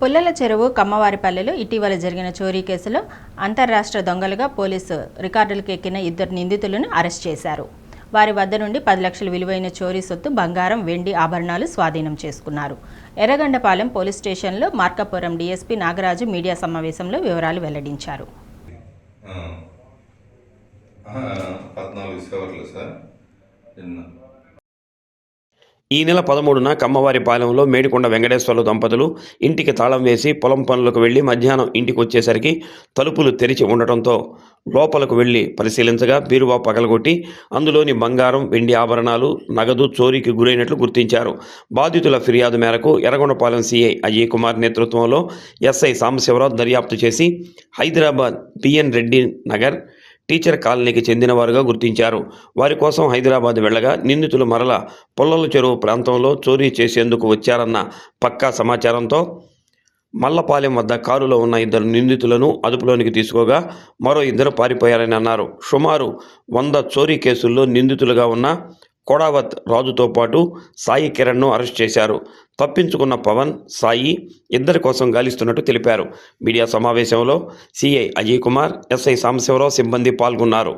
పుల్లల చెరువు కమ్మవారిపల్లెలో ఇటీవల జరిగిన చోరీ కేసులో అంతర్రాష్ట్ర దొంగలుగా పోలీసు రికార్డులకు ఎక్కిన 2 నిందితులను అరెస్ట్ చేశారు. వారి వద్ద నుండి 10 లక్షల విలువైన చోరీ సొత్తు, బంగారం, వెండి ఆభరణాలు స్వాధీనం చేసుకున్నారు. ఎర్రగండపాలెం పోలీస్ స్టేషన్లో మార్కాపురం డీఎస్పీ నాగరాజు మీడియా సమావేశంలో వివరాలు వెల్లడించారు. ఈ నెల 13న కమ్మవారిపాలెంలో మేడికొండ వెంకటేశ్వర్లు దంపతులు ఇంటికి తాళం వేసి పొలం పనులకు వెళ్లి మధ్యాహ్నం ఇంటికి వచ్చేసరికి తలుపులు తెరిచి ఉండటంతో లోపలకు వెళ్లి పరిశీలించగా బీరువా పగలగొట్టి అందులోని బంగారం, వెండి ఆభరణాలు, నగదు చోరీకి గురైనట్లు గుర్తించారు. బాధితుల ఫిర్యాదు మేరకు ఎర్రగొండపాలెం సీఐ అజయ్ కుమార్ నేతృత్వంలో ఎస్ఐ సాంబశివరావు దర్యాప్తు చేసి హైదరాబాద్ పిఎన్ రెడ్డి నగర్ టీచర్ కాలనీకి చెందినవారుగా గుర్తించారు. వారి కోసం హైదరాబాద్ వెళ్లగా నిందితులు మరల పుల్లల చెరువు ప్రాంతంలో చోరీ చేసేందుకు వచ్చారన్న పక్కా సమాచారంతో మల్లపాలెం వద్ద కారులో ఉన్న 2 నిందితులను అదుపులోనికి తీసుకోగా మరో 2 పారిపోయారని అన్నారు. సుమారు 100 చోరీ కేసుల్లో నిందితులుగా ఉన్న కొడావత్ రాజుతో పాటు సాయి కిరణ్ను అరెస్ట్ చేశారు. తప్పించుకున్న పవన్, సాయి ఇద్దరి కోసం గాలిస్తున్నట్టు తెలిపారు. మీడియా సమావేశంలో సిఐ అజయ్ కుమార్, ఎస్ఐ సాంబశివరావు సిబ్బంది పాల్గొన్నారు.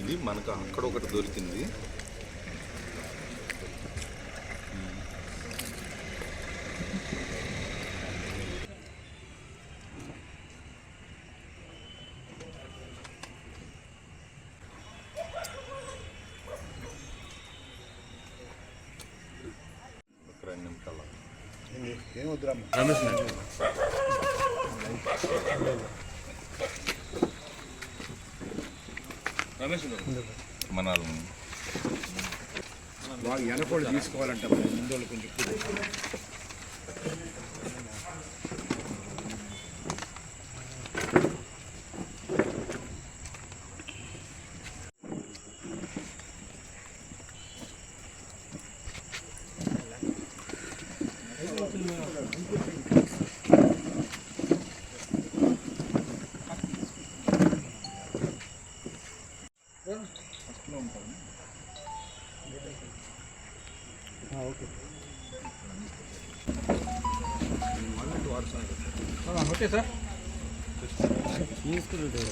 ఇది మనకు అక్కడ ఒకటి దొరికింది. మన వెనకోళ్ళు తీసుకోవాలంటే ముందు కొంచెం ఓకే సార్. తీసుకుంటే